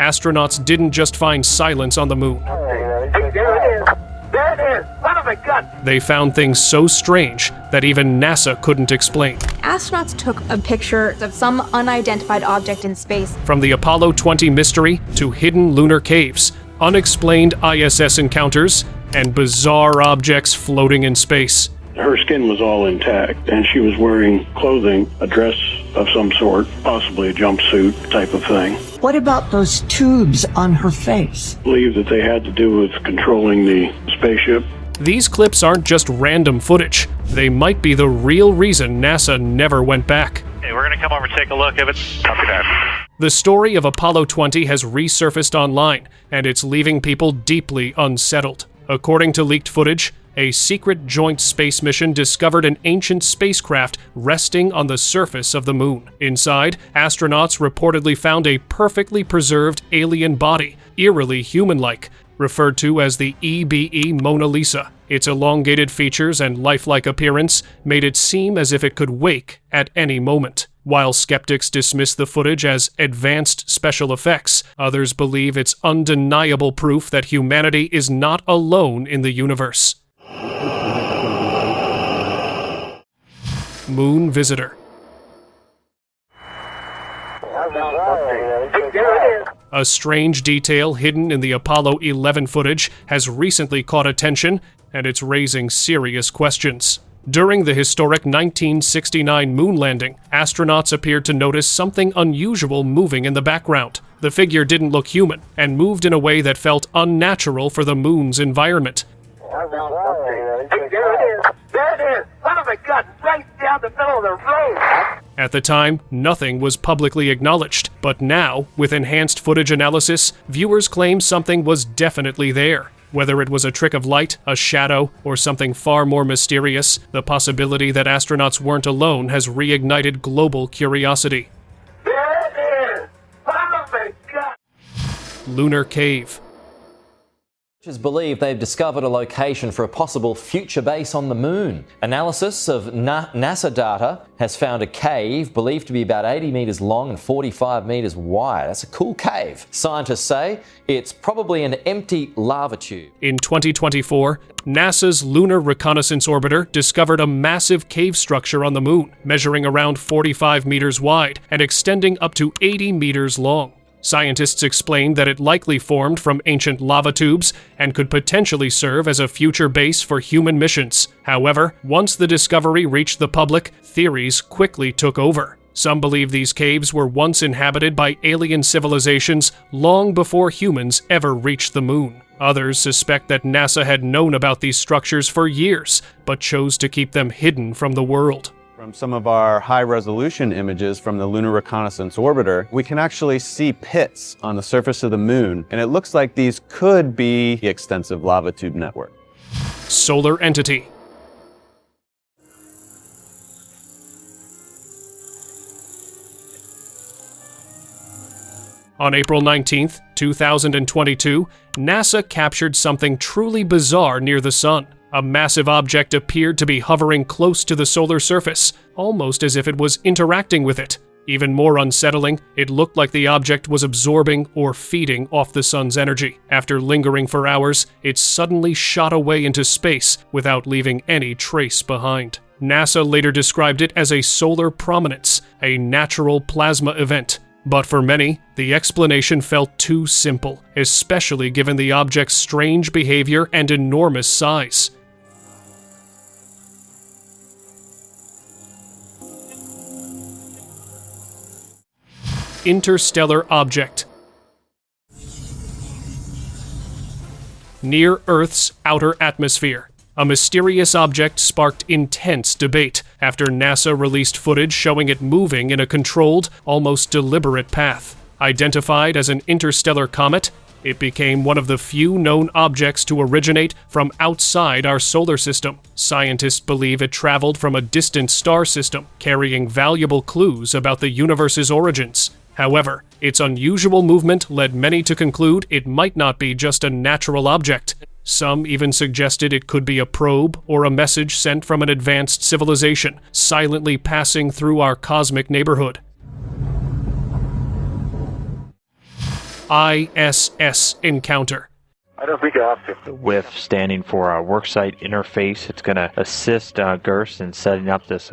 astronauts didn't just find silence on the moon. Hey, there it is! There it is! Son of a gun! They found things so strange that even NASA couldn't explain. Astronauts took a picture of some unidentified object in space. From the Apollo 20 mystery to hidden lunar caves, unexplained ISS encounters, and bizarre objects floating in space. Her skin was all intact, and she was wearing clothing, a dress of some sort, possibly a jumpsuit type of thing. What about those tubes on her face? I believe that they had to do with controlling the spaceship. These clips aren't just random footage. They might be the real reason NASA never went back. Hey, we're gonna come over and take a look at it. Copy that. The story of Apollo 20 has resurfaced online, and it's leaving people deeply unsettled. According to leaked footage, a secret joint space mission discovered an ancient spacecraft resting on the surface of the moon. Inside, astronauts reportedly found a perfectly preserved alien body, eerily human-like, referred to as the EBE Mona Lisa. Its elongated features and lifelike appearance made it seem as if it could wake at any moment. While skeptics dismiss the footage as advanced special effects, others believe it's undeniable proof that humanity is not alone in the universe. Moon Visitor. Hey, there it is! A strange detail hidden in the Apollo 11 footage has recently caught attention, and it's raising serious questions. During the historic 1969 moon landing, astronauts appeared to notice something unusual moving in the background. The figure didn't look human, and moved in a way that felt unnatural for the moon's environment. Hey, there it is! There it is! Son of a gun! Right down the middle of the road! At the time, nothing was publicly acknowledged, but now, with enhanced footage analysis, viewers claim something was definitely there. Whether it was a trick of light, a shadow, or something far more mysterious, the possibility that astronauts weren't alone has reignited global curiosity. There it is! Son of a gun! Lunar Cave. Researchers believe they've discovered a location for a possible future base on the moon. Analysis of NASA data has found a cave believed to be about 80 meters long and 45 meters wide. That's a cool cave. Scientists say it's probably an empty lava tube. In 2024, NASA's Lunar Reconnaissance Orbiter discovered a massive cave structure on the moon, measuring around 45 meters wide and extending up to 80 meters long. Scientists explained that it likely formed from ancient lava tubes and could potentially serve as a future base for human missions. However, once the discovery reached the public, theories quickly took over. Some believe these caves were once inhabited by alien civilizations long before humans ever reached the moon. Others suspect that NASA had known about these structures for years, but chose to keep them hidden from the world. From some of our high-resolution images from the Lunar Reconnaissance Orbiter, we can actually see pits on the surface of the moon, and it looks like these could be the extensive lava tube network. Solar entity. On April 19, 2022, NASA captured something truly bizarre near the sun. A massive object appeared to be hovering close to the solar surface, almost as if it was interacting with it. Even more unsettling, it looked like the object was absorbing or feeding off the sun's energy. After lingering for hours, it suddenly shot away into space without leaving any trace behind. NASA later described it as a solar prominence, a natural plasma event. But for many, the explanation felt too simple, especially given the object's strange behavior and enormous size. Interstellar object. Near Earth's outer atmosphere, a mysterious object sparked intense debate after NASA released footage showing it moving in a controlled, almost deliberate path. Identified as an interstellar comet, it became one of the few known objects to originate from outside our solar system. Scientists believe it traveled from a distant star system, carrying valuable clues about the universe's origins. However, its unusual movement led many to conclude it might not be just a natural object. Some even suggested it could be a probe or a message sent from an advanced civilization, silently passing through our cosmic neighborhood. ISS encounter. I don't think I have to. The WIF standing for Worksite Interface. It's going to assist Gerst in setting up this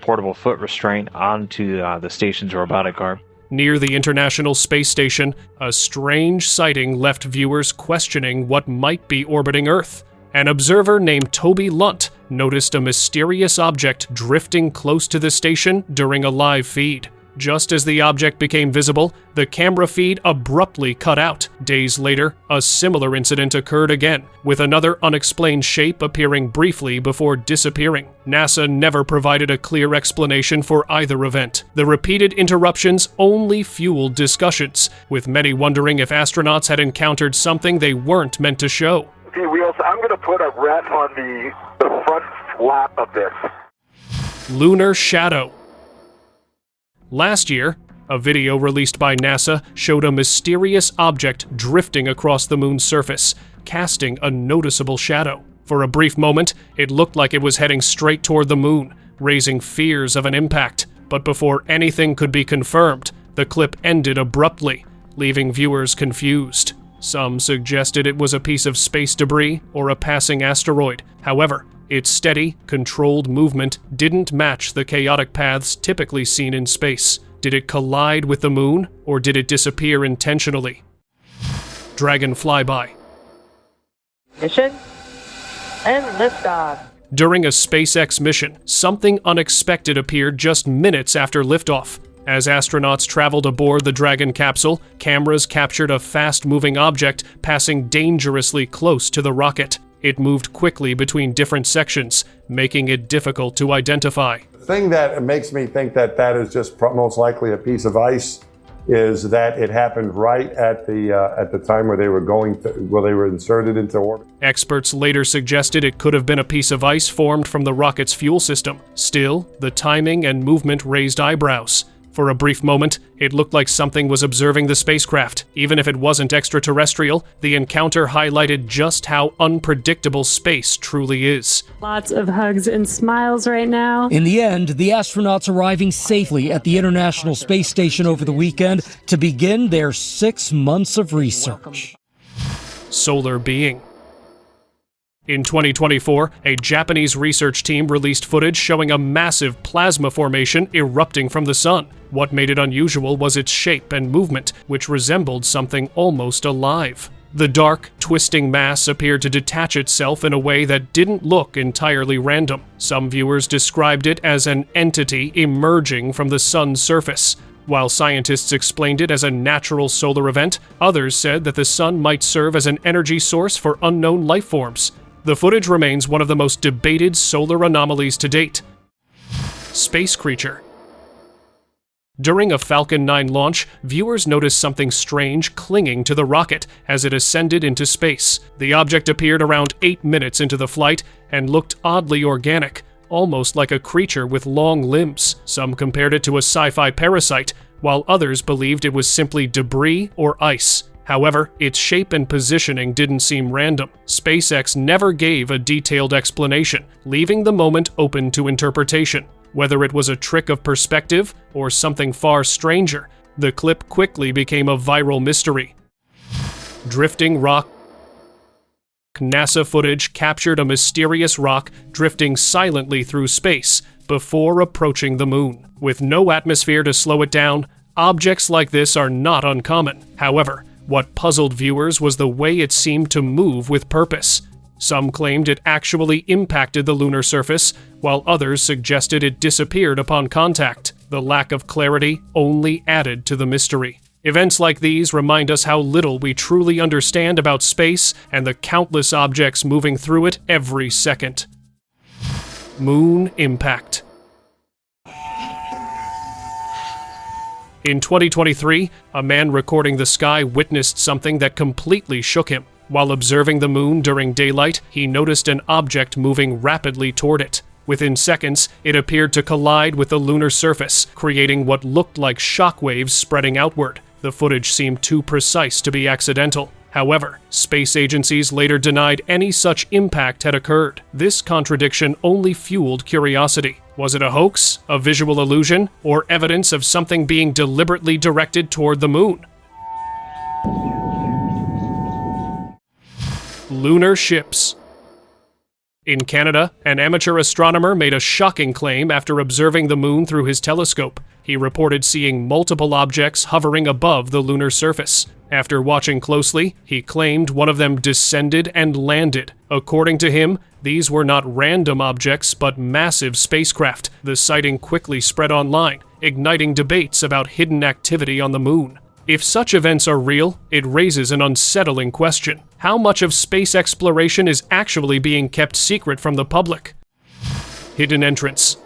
portable foot restraint onto the station's robotic arm. Near the International Space Station, a strange sighting left viewers questioning what might be orbiting Earth. An observer named Toby Lunt noticed a mysterious object drifting close to the station during a live feed. Just as the object became visible, the camera feed abruptly cut out. Days later, a similar incident occurred again, with another unexplained shape appearing briefly before disappearing. NASA never provided a clear explanation for either event. The repeated interruptions only fueled discussions, with many wondering if astronauts had encountered something they weren't meant to show. Okay, Wheels, I'm going to put a rat on the front flap of this. Lunar shadow. Last year, a video released by NASA showed a mysterious object drifting across the moon's surface, casting a noticeable shadow. For a brief moment, it looked like it was heading straight toward the moon, raising fears of an impact. But before anything could be confirmed, the clip ended abruptly, leaving viewers confused. Some suggested it was a piece of space debris or a passing asteroid. However, its steady, controlled movement didn't match the chaotic paths typically seen in space. Did it collide with the moon, or did it disappear intentionally? Dragon flyby. Mission and liftoff. During a SpaceX mission, something unexpected appeared just minutes after liftoff. As astronauts traveled aboard the Dragon capsule, cameras captured a fast-moving object passing dangerously close to the rocket. It moved quickly between different sections, making it difficult to identify. The thing that makes me think that that is just most likely a piece of ice is that it happened right at the time where they were inserted into orbit. Experts later suggested it could have been a piece of ice formed from the rocket's fuel system. Still, the timing and movement raised eyebrows. For a brief moment, it looked like something was observing the spacecraft. Even if it wasn't extraterrestrial, the encounter highlighted just how unpredictable space truly is. Lots of hugs and smiles right now. In the end, the astronauts arriving safely at the International Space Station over the weekend to begin their 6 months of research. Solar being. In 2024, a Japanese research team released footage showing a massive plasma formation erupting from the sun. What made it unusual was its shape and movement, which resembled something almost alive. The dark, twisting mass appeared to detach itself in a way that didn't look entirely random. Some viewers described it as an entity emerging from the sun's surface. While scientists explained it as a natural solar event, others said that the sun might serve as an energy source for unknown life forms. The footage remains one of the most debated solar anomalies to date. Space creature. During a Falcon 9 launch, viewers noticed something strange clinging to the rocket as it ascended into space. The object appeared around 8 minutes into the flight and looked oddly organic, almost like a creature with long limbs. Some compared it to a sci-fi parasite, while others believed it was simply debris or ice. However, its shape and positioning didn't seem random. SpaceX never gave a detailed explanation, leaving the moment open to interpretation. Whether it was a trick of perspective or something far stranger, the clip quickly became a viral mystery. Drifting rock. NASA footage captured a mysterious rock drifting silently through space before approaching the moon. With no atmosphere to slow it down, objects like this are not uncommon. However, what puzzled viewers was the way it seemed to move with purpose. Some claimed it actually impacted the lunar surface, while others suggested it disappeared upon contact. The lack of clarity only added to the mystery. Events like these remind us how little we truly understand about space and the countless objects moving through it every second. Moon impact. In 2023, a man recording the sky witnessed something that completely shook him. While observing the moon during daylight, he noticed an object moving rapidly toward it. Within seconds, it appeared to collide with the lunar surface, creating what looked like shockwaves spreading outward. The footage seemed too precise to be accidental. However, space agencies later denied any such impact had occurred. This contradiction only fueled curiosity. Was it a hoax, a visual illusion, or evidence of something being deliberately directed toward the moon? Lunar ships. In Canada, an amateur astronomer made a shocking claim after observing the moon through his telescope. He reported seeing multiple objects hovering above the lunar surface. After watching closely, he claimed one of them descended and landed. According to him, these were not random objects, but massive spacecraft. The sighting quickly spread online, igniting debates about hidden activity on the moon. If such events are real, it raises an unsettling question. How much of space exploration is actually being kept secret from the public? Hidden entrance.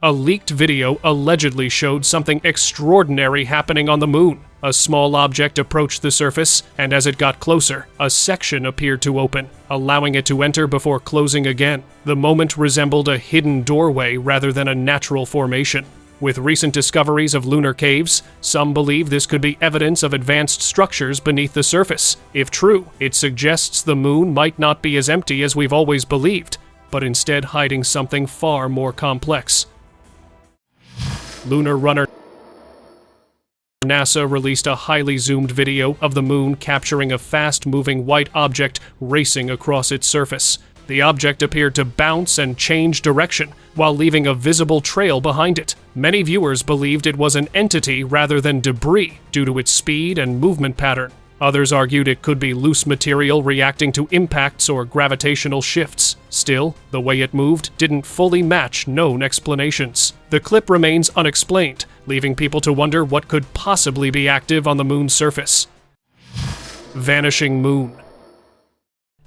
A leaked video allegedly showed something extraordinary happening on the moon. A small object approached the surface, and as it got closer, a section appeared to open, allowing it to enter before closing again. The moment resembled a hidden doorway rather than a natural formation. With recent discoveries of lunar caves, some believe this could be evidence of advanced structures beneath the surface. If true, it suggests the moon might not be as empty as we've always believed, but instead hiding something far more complex. Lunar runner. NASA released a highly zoomed video of the moon capturing a fast-moving white object racing across its surface. The object appeared to bounce and change direction, while leaving a visible trail behind it. Many viewers believed it was an entity rather than debris due to its speed and movement pattern. Others argued it could be loose material reacting to impacts or gravitational shifts. Still, the way it moved didn't fully match known explanations. The clip remains unexplained, leaving people to wonder what could possibly be active on the moon's surface. Vanishing moon.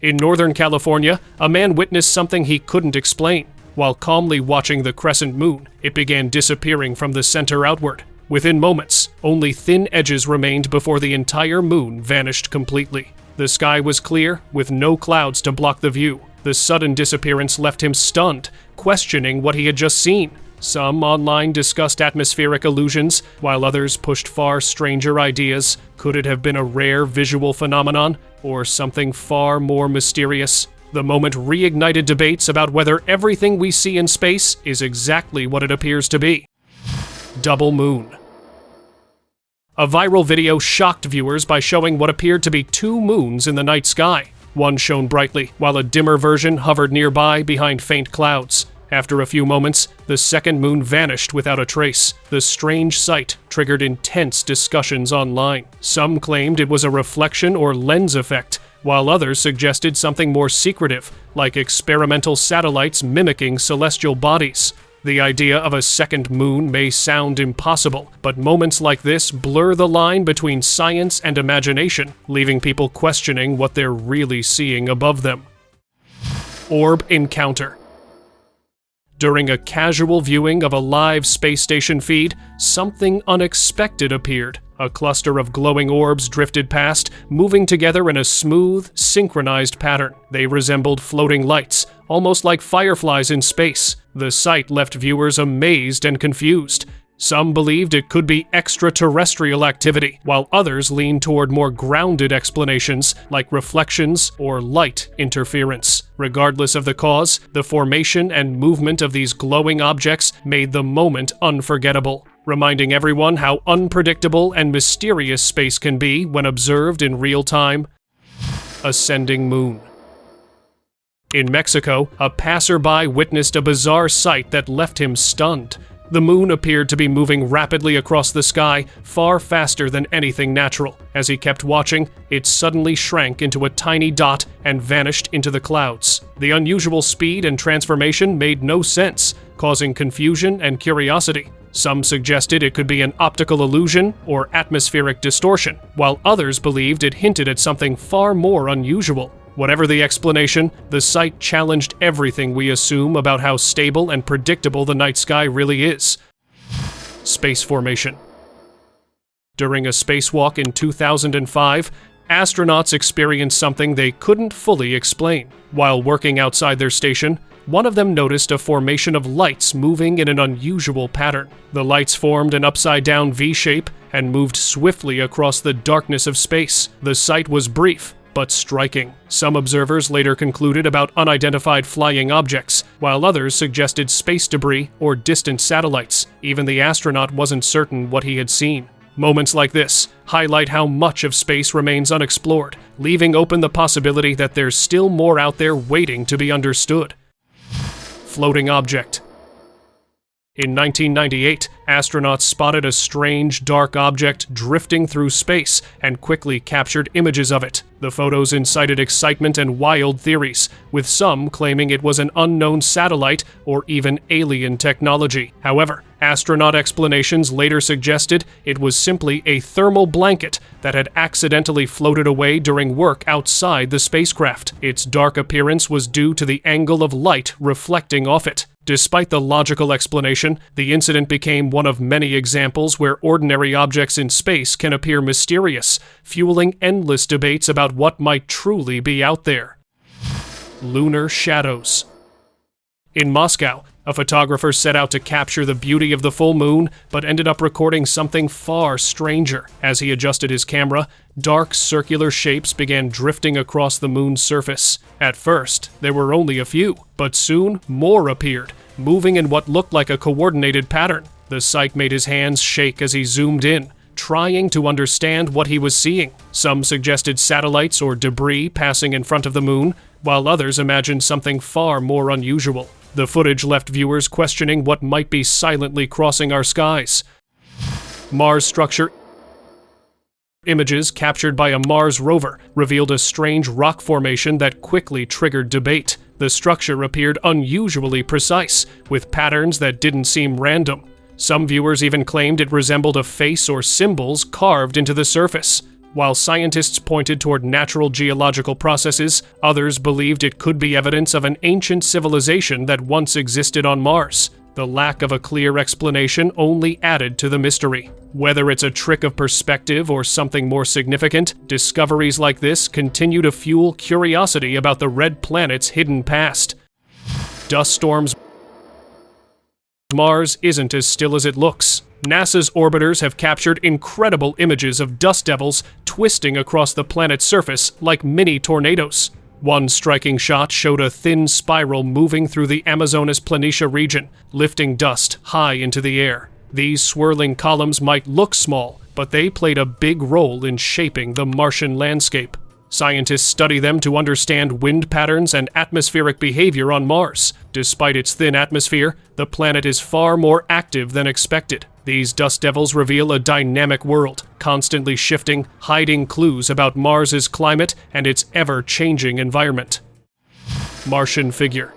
In Northern California, a man witnessed something he couldn't explain. While calmly watching the crescent moon, it began disappearing from the center outward. Within moments, only thin edges remained before the entire moon vanished completely. The sky was clear, with no clouds to block the view. The sudden disappearance left him stunned, questioning what he had just seen. Some online discussed atmospheric illusions, while others pushed far stranger ideas. Could it have been a rare visual phenomenon, or something far more mysterious? The moment reignited debates about whether everything we see in space is exactly what it appears to be. Double moon. A viral video shocked viewers by showing what appeared to be two moons in the night sky. One shone brightly, while a dimmer version hovered nearby behind faint clouds. After a few moments, the second moon vanished without a trace. The strange sight triggered intense discussions online. Some claimed it was a reflection or lens effect, while others suggested something more secretive, like experimental satellites mimicking celestial bodies. The idea of a second moon may sound impossible, but moments like this blur the line between science and imagination, leaving people questioning what they're really seeing above them. Orb encounter. During a casual viewing of a live space station feed, something unexpected appeared. A cluster of glowing orbs drifted past, moving together in a smooth, synchronized pattern. They resembled floating lights, almost like fireflies in space. The sight left viewers amazed and confused. Some believed it could be extraterrestrial activity, while others leaned toward more grounded explanations like reflections or light interference. Regardless of the cause, the formation and movement of these glowing objects made the moment unforgettable, reminding everyone how unpredictable and mysterious space can be when observed in real time. Ascending moon. In Mexico, a passerby witnessed a bizarre sight that left him stunned. The moon appeared to be moving rapidly across the sky, far faster than anything natural. As he kept watching, it suddenly shrank into a tiny dot and vanished into the clouds. The unusual speed and transformation made no sense, causing confusion and curiosity. Some suggested it could be an optical illusion or atmospheric distortion, while others believed it hinted at something far more unusual. Whatever the explanation, the sight challenged everything we assume about how stable and predictable the night sky really is. Space formation. During a spacewalk in 2005, astronauts experienced something they couldn't fully explain. While working outside their station, one of them noticed a formation of lights moving in an unusual pattern. The lights formed an upside-down V shape and moved swiftly across the darkness of space. The sight was brief, but striking. Some observers later concluded about unidentified flying objects, while others suggested space debris or distant satellites. Even the astronaut wasn't certain what he had seen. Moments like this highlight how much of space remains unexplored, leaving open the possibility that there's still more out there waiting to be understood. Floating object. In 1998, astronauts spotted a strange, dark object drifting through space and quickly captured images of it. The photos incited excitement and wild theories, with some claiming it was an unknown satellite or even alien technology. However, astronaut explanations later suggested it was simply a thermal blanket that had accidentally floated away during work outside the spacecraft. Its dark appearance was due to the angle of light reflecting off it. Despite the logical explanation, the incident became one of many examples where ordinary objects in space can appear mysterious, fueling endless debates about what might truly be out there. Lunar shadows. In Moscow, a photographer set out to capture the beauty of the full moon, but ended up recording something far stranger. As he adjusted his camera, dark circular shapes began drifting across the moon's surface. At first, there were only a few, but soon more appeared, moving in what looked like a coordinated pattern. The sight made his hands shake as he zoomed in, trying to understand what he was seeing. Some suggested satellites or debris passing in front of the moon, while others imagined something far more unusual. The footage left viewers questioning what might be silently crossing our skies. Mars structure. Images captured by a Mars rover revealed a strange rock formation that quickly triggered debate. The structure appeared unusually precise, with patterns that didn't seem random. Some viewers even claimed it resembled a face or symbols carved into the surface. While scientists pointed toward natural geological processes, others believed it could be evidence of an ancient civilization that once existed on Mars. The lack of a clear explanation only added to the mystery. Whether it's a trick of perspective or something more significant, discoveries like this continue to fuel curiosity about the red planet's hidden past. Dust storms. Mars isn't as still as it looks. NASA's orbiters have captured incredible images of dust devils twisting across the planet's surface like mini tornadoes. One striking shot showed a thin spiral moving through the Amazonas Planitia region, lifting dust high into the air. These swirling columns might look small, but they played a big role in shaping the Martian landscape. Scientists study them to understand wind patterns and atmospheric behavior on Mars. Despite its thin atmosphere, the planet is far more active than expected. These dust devils reveal a dynamic world, constantly shifting, hiding clues about Mars's climate and its ever-changing environment. Martian figure.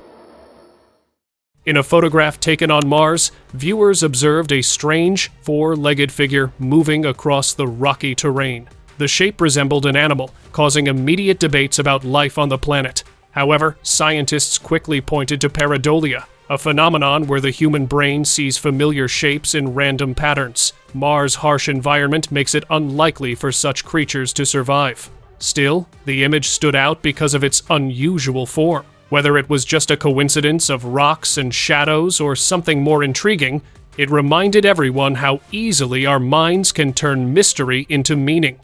In a photograph taken on Mars, viewers observed a strange, four-legged figure moving across the rocky terrain. The shape resembled an animal, causing immediate debates about life on the planet. However, scientists quickly pointed to pareidolia, a phenomenon where the human brain sees familiar shapes in random patterns. Mars' harsh environment makes it unlikely for such creatures to survive. Still, the image stood out because of its unusual form. Whether it was just a coincidence of rocks and shadows or something more intriguing, it reminded everyone how easily our minds can turn mystery into meaning.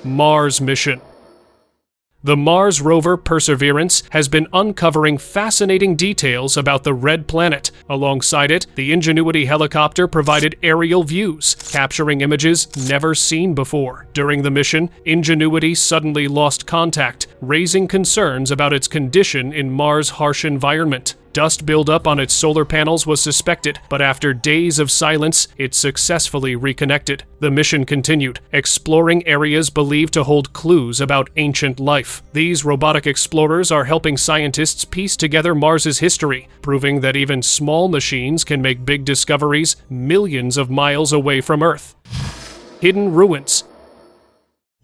Mars mission. The Mars rover Perseverance has been uncovering fascinating details about the red planet. Alongside it, the Ingenuity helicopter provided aerial views, capturing images never seen before. During the mission, Ingenuity suddenly lost contact, raising concerns about its condition in Mars' harsh environment. Dust buildup on its solar panels was suspected, but after days of silence, it successfully reconnected. The mission continued, exploring areas believed to hold clues about ancient life. These robotic explorers are helping scientists piece together Mars's history, proving that even small machines can make big discoveries millions of miles away from Earth. Hidden ruins.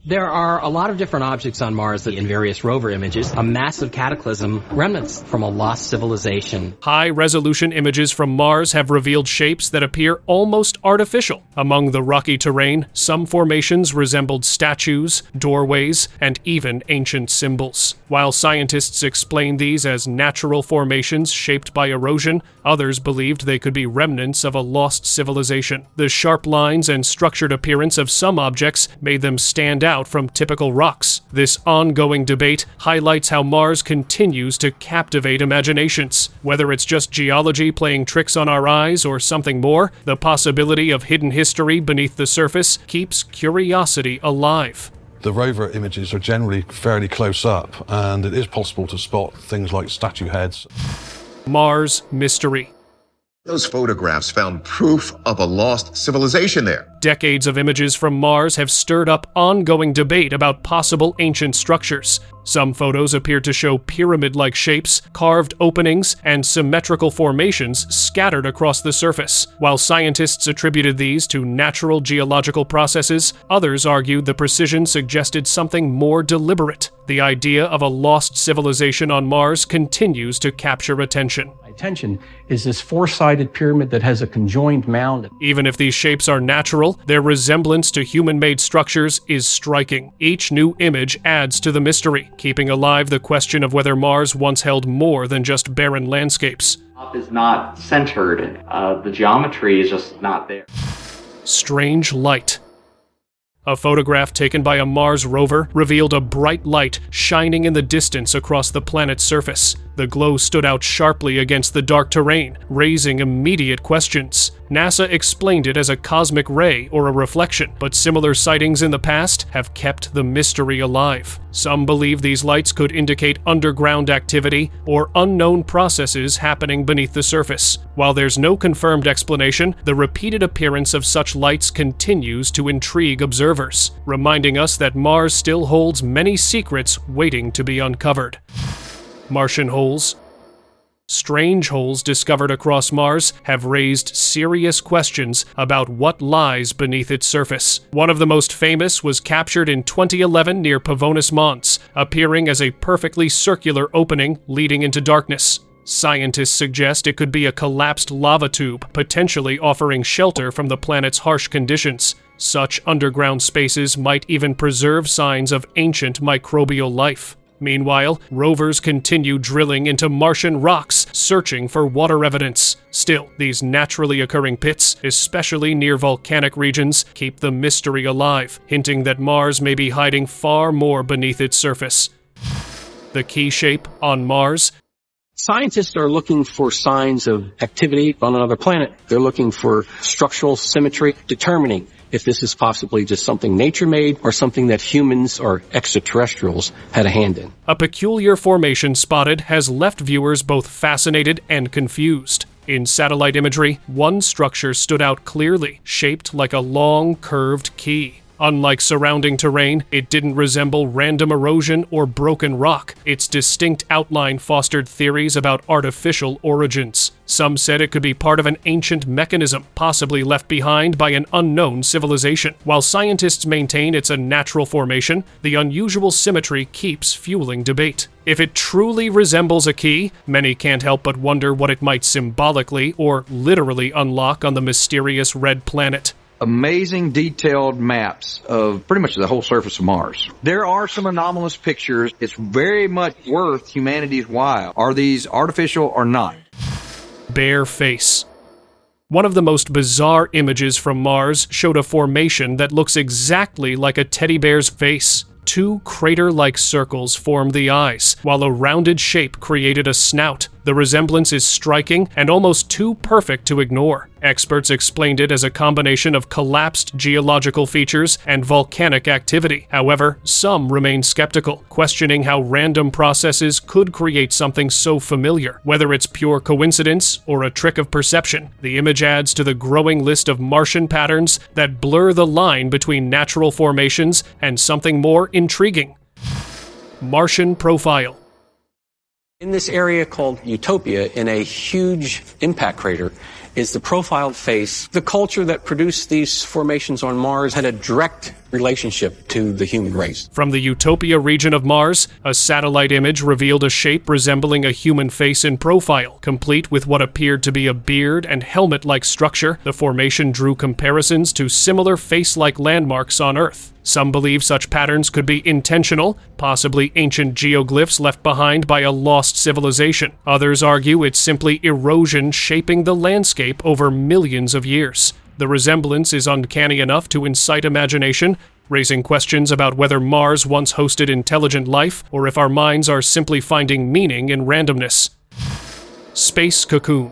There are a lot of different objects on Mars in various rover images. A massive cataclysm, remnants from a lost civilization. High-resolution images from Mars have revealed shapes that appear almost artificial. Among the rocky terrain, some formations resembled statues, doorways, and even ancient symbols. While scientists explain these as natural formations shaped by erosion, others believed they could be remnants of a lost civilization. The sharp lines and structured appearance of some objects made them stand out out from typical rocks. This ongoing debate highlights how Mars continues to captivate imaginations. Whether it's just geology playing tricks on our eyes or something more, the possibility of hidden history beneath the surface keeps curiosity alive. The rover images are generally fairly close up, and it is possible to spot things like statue heads. Mars mystery. Those photographs found proof of a lost civilization there. Decades of images from Mars have stirred up ongoing debate about possible ancient structures. Some photos appear to show pyramid-like shapes, carved openings, and symmetrical formations scattered across the surface. While scientists attributed these to natural geological processes, others argued the precision suggested something more deliberate. The idea of a lost civilization on Mars continues to capture attention. Attention is this four-sided pyramid that has a conjoined mound. Even if these shapes are natural, their resemblance to human-made structures is striking. Each new image adds to the mystery, keeping alive the question of whether Mars once held more than just barren landscapes. Top is not centered. The geometry is just not there. Strange light. A photograph taken by a Mars rover revealed a bright light shining in the distance across the planet's surface. The glow stood out sharply against the dark terrain, raising immediate questions. NASA explained it as a cosmic ray or a reflection, but similar sightings in the past have kept the mystery alive. Some believe these lights could indicate underground activity or unknown processes happening beneath the surface. While there's no confirmed explanation, the repeated appearance of such lights continues to intrigue observers, reminding us that Mars still holds many secrets waiting to be uncovered. Martian holes. Strange holes discovered across Mars have raised serious questions about what lies beneath its surface. One of the most famous was captured in 2011 near Pavonis Mons, appearing as a perfectly circular opening leading into darkness. Scientists suggest it could be a collapsed lava tube, potentially offering shelter from the planet's harsh conditions. Such underground spaces might even preserve signs of ancient microbial life. Meanwhile, rovers continue drilling into Martian rocks, searching for water evidence. Still, these naturally occurring pits, especially near volcanic regions, keep the mystery alive, hinting that Mars may be hiding far more beneath its surface. The key shape on Mars. Scientists are looking for signs of activity on another planet. They're looking for structural symmetry, determining if this is possibly just something nature made or something that humans or extraterrestrials had a hand in. A peculiar formation spotted has left viewers both fascinated and confused. In satellite imagery, one structure stood out clearly, shaped like a long, curved key. Unlike surrounding terrain, it didn't resemble random erosion or broken rock. Its distinct outline fostered theories about artificial origins. Some said it could be part of an ancient mechanism, possibly left behind by an unknown civilization. While scientists maintain it's a natural formation, the unusual symmetry keeps fueling debate. If it truly resembles a key, many can't help but wonder what it might symbolically or literally unlock on the mysterious red planet. Amazing detailed maps of pretty much the whole surface of Mars. There are some anomalous pictures. It's very much worth humanity's while. Are these artificial or not? Bare face. One of the most bizarre images from Mars showed a formation that looks exactly like a teddy bear's face. Two crater-like circles formed the eyes, while a rounded shape created a snout. The resemblance is striking and almost too perfect to ignore. Experts explained it as a combination of collapsed geological features and volcanic activity. However, some remain skeptical, questioning how random processes could create something so familiar. Whether it's pure coincidence or a trick of perception, the image adds to the growing list of Martian patterns that blur the line between natural formations and something more intriguing. Martian profile. In this area called Utopia, in a huge impact crater, is the profiled face. The culture that produced these formations on Mars had a direct relationship to the human race. From the Utopia region of Mars, a satellite image revealed a shape resembling a human face in profile. Complete with what appeared to be a beard and helmet-like structure, the formation drew comparisons to similar face-like landmarks on Earth. Some believe such patterns could be intentional, possibly ancient geoglyphs left behind by a lost civilization. Others argue it's simply erosion shaping the landscape over millions of years. The resemblance is uncanny enough to incite imagination, raising questions about whether Mars once hosted intelligent life or if our minds are simply finding meaning in randomness. Space cocoon.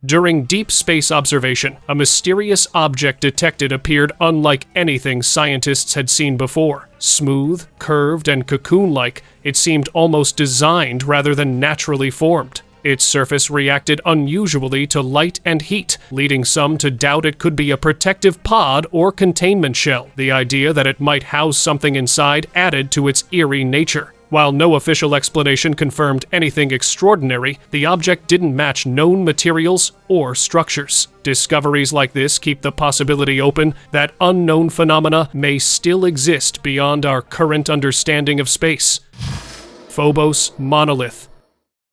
During deep space observation, a mysterious object detected appeared unlike anything scientists had seen before. Smooth, curved, and cocoon-like, it seemed almost designed rather than naturally formed. Its surface reacted unusually to light and heat, leading some to doubt it could be a protective pod or containment shell. The idea that it might house something inside added to its eerie nature. While no official explanation confirmed anything extraordinary, the object didn't match known materials or structures. Discoveries like this keep the possibility open that unknown phenomena may still exist beyond our current understanding of space. Phobos monolith.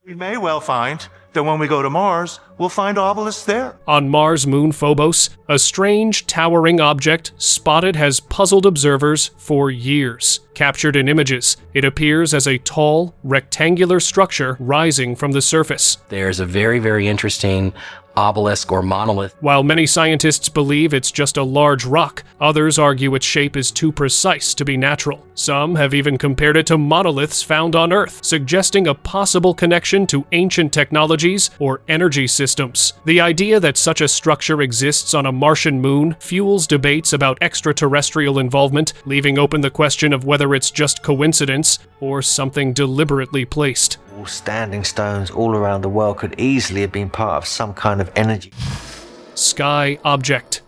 We may well find that when we go to Mars, we'll find obelisks there. On Mars' moon Phobos, a strange, towering object spotted has puzzled observers for years. Captured in images, it appears as a tall, rectangular structure rising from the surface. There's a very, very interesting obelisk or monolith. While many scientists believe it's just a large rock, others argue its shape is too precise to be natural. Some have even compared it to monoliths found on Earth, suggesting a possible connection to ancient technologies or energy systems. The idea that such a structure exists on a Martian moon fuels debates about extraterrestrial involvement, leaving open the question of whether it's just coincidence or something deliberately placed. Standing stones all around the world could easily have been part of some kind of energy. Sky object.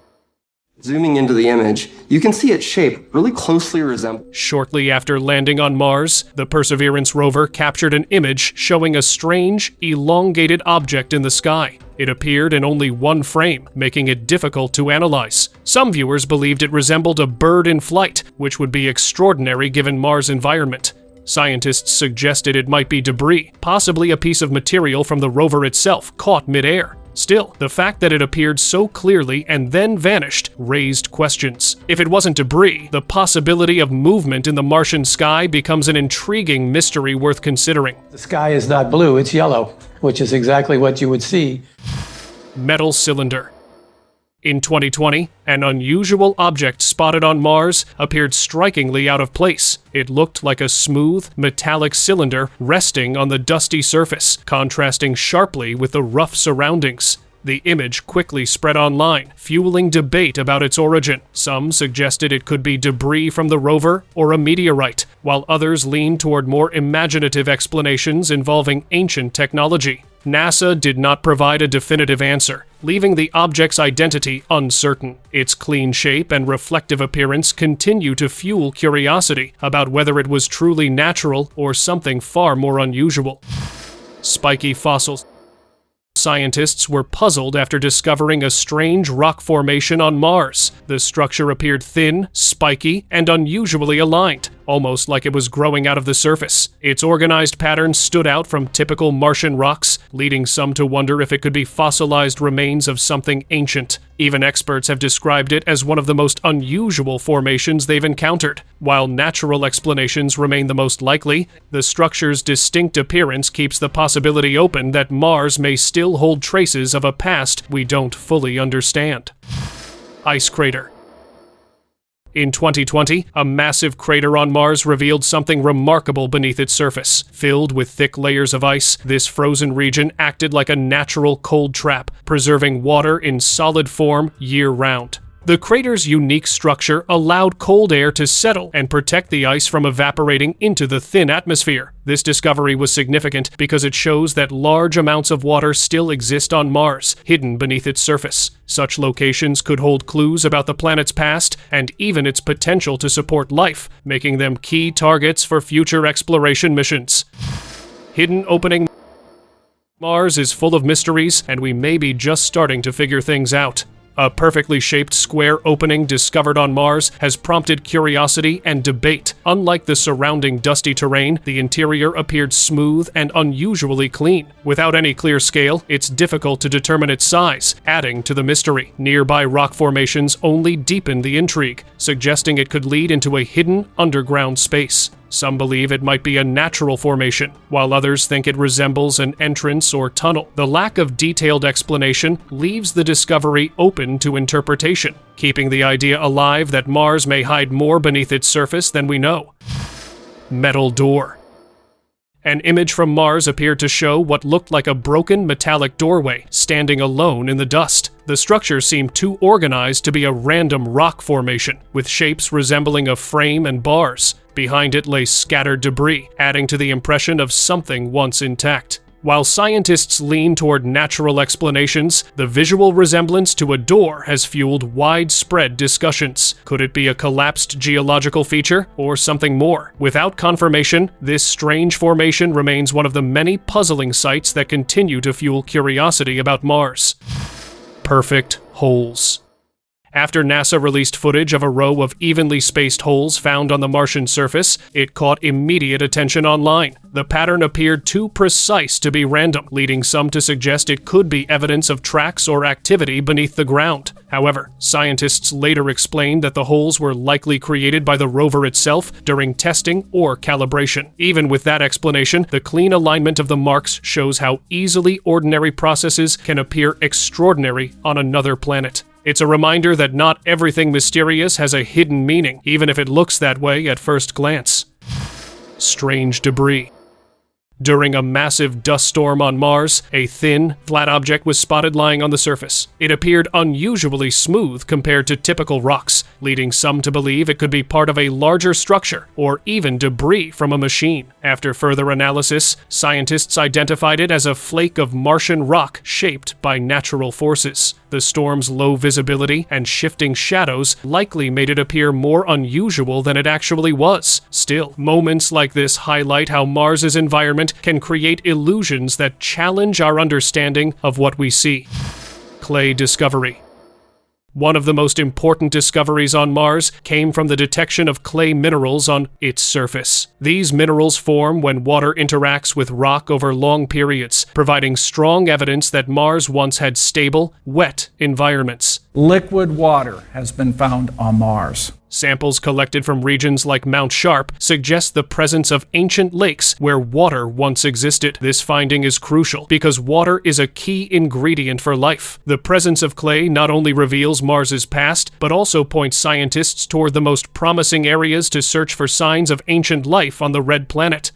Zooming into the image, you can see its shape really closely resembles. Shortly after landing on Mars, the Perseverance rover captured an image showing a strange, elongated object in the sky. It appeared in only one frame, making it difficult to analyze. Some viewers believed it resembled a bird in flight, which would be extraordinary given Mars' environment. Scientists suggested it might be debris, possibly a piece of material from the rover itself caught mid-air. Still, the fact that it appeared so clearly and then vanished raised questions. If it wasn't debris, the possibility of movement in the Martian sky becomes an intriguing mystery worth considering. The sky is not blue, it's yellow, which is exactly what you would see. Metal cylinder. In 2020, an unusual object spotted on Mars appeared strikingly out of place. It looked like a smooth, metallic cylinder resting on the dusty surface, contrasting sharply with the rough surroundings. The image quickly spread online, fueling debate about its origin. Some suggested it could be debris from the rover or a meteorite, while others leaned toward more imaginative explanations involving ancient technology. NASA did not provide a definitive answer, leaving the object's identity uncertain. Its clean shape and reflective appearance continue to fuel curiosity about whether it was truly natural or something far more unusual. Spiky fossils. Scientists were puzzled after discovering a strange rock formation on Mars. The structure appeared thin, spiky, and unusually aligned, almost like it was growing out of the surface. Its organized pattern stood out from typical Martian rocks, leading some to wonder if it could be fossilized remains of something ancient. Even experts have described it as one of the most unusual formations they've encountered. While natural explanations remain the most likely, the structure's distinct appearance keeps the possibility open that Mars may still hold traces of a past we don't fully understand. Ice crater. In 2020, a massive crater on Mars revealed something remarkable beneath its surface. Filled with thick layers of ice, this frozen region acted like a natural cold trap, preserving water in solid form year-round. The crater's unique structure allowed cold air to settle and protect the ice from evaporating into the thin atmosphere. This discovery was significant because it shows that large amounts of water still exist on Mars, hidden beneath its surface. Such locations could hold clues about the planet's past and even its potential to support life, making them key targets for future exploration missions. Hidden opening. Mars is full of mysteries, and we may be just starting to figure things out. A perfectly shaped square opening discovered on Mars has prompted curiosity and debate. Unlike the surrounding dusty terrain, the interior appeared smooth and unusually clean. Without any clear scale, it's difficult to determine its size, adding to the mystery. Nearby rock formations only deepen the intrigue, suggesting it could lead into a hidden underground space. Some believe it might be a natural formation, while others think it resembles an entrance or tunnel. The lack of detailed explanation leaves the discovery open to interpretation, keeping the idea alive that Mars may hide more beneath its surface than we know. Metal door. An image from Mars appeared to show what looked like a broken metallic doorway standing alone in the dust. The structure seemed too organized to be a random rock formation, with shapes resembling a frame and bars. Behind it lay scattered debris, adding to the impression of something once intact. While scientists lean toward natural explanations, the visual resemblance to a door has fueled widespread discussions. Could it be a collapsed geological feature, or something more? Without confirmation, this strange formation remains one of the many puzzling sights that continue to fuel curiosity about Mars. Perfect holes. After NASA released footage of a row of evenly spaced holes found on the Martian surface, it caught immediate attention online. The pattern appeared too precise to be random, leading some to suggest it could be evidence of tracks or activity beneath the ground. However, scientists later explained that the holes were likely created by the rover itself during testing or calibration. Even with that explanation, the clean alignment of the marks shows how easily ordinary processes can appear extraordinary on another planet. It's a reminder that not everything mysterious has a hidden meaning, even if it looks that way at first glance. Strange debris. During a massive dust storm on Mars, a thin, flat object was spotted lying on the surface. It appeared unusually smooth compared to typical rocks, leading some to believe it could be part of a larger structure, or even debris from a machine. After further analysis, scientists identified it as a flake of Martian rock shaped by natural forces. The storm's low visibility and shifting shadows likely made it appear more unusual than it actually was. Still, moments like this highlight how Mars's environment can create illusions that challenge our understanding of what we see. Clay discovery. One of the most important discoveries on Mars came from the detection of clay minerals on its surface. These minerals form when water interacts with rock over long periods, providing strong evidence that Mars once had stable, wet environments. Liquid water has been found on Mars. Samples collected from regions like Mount Sharp suggest the presence of ancient lakes where water once existed. This finding is crucial because water is a key ingredient for life. The presence of clay not only reveals Mars's past, but also points scientists toward the most promising areas to search for signs of ancient life on the red planet.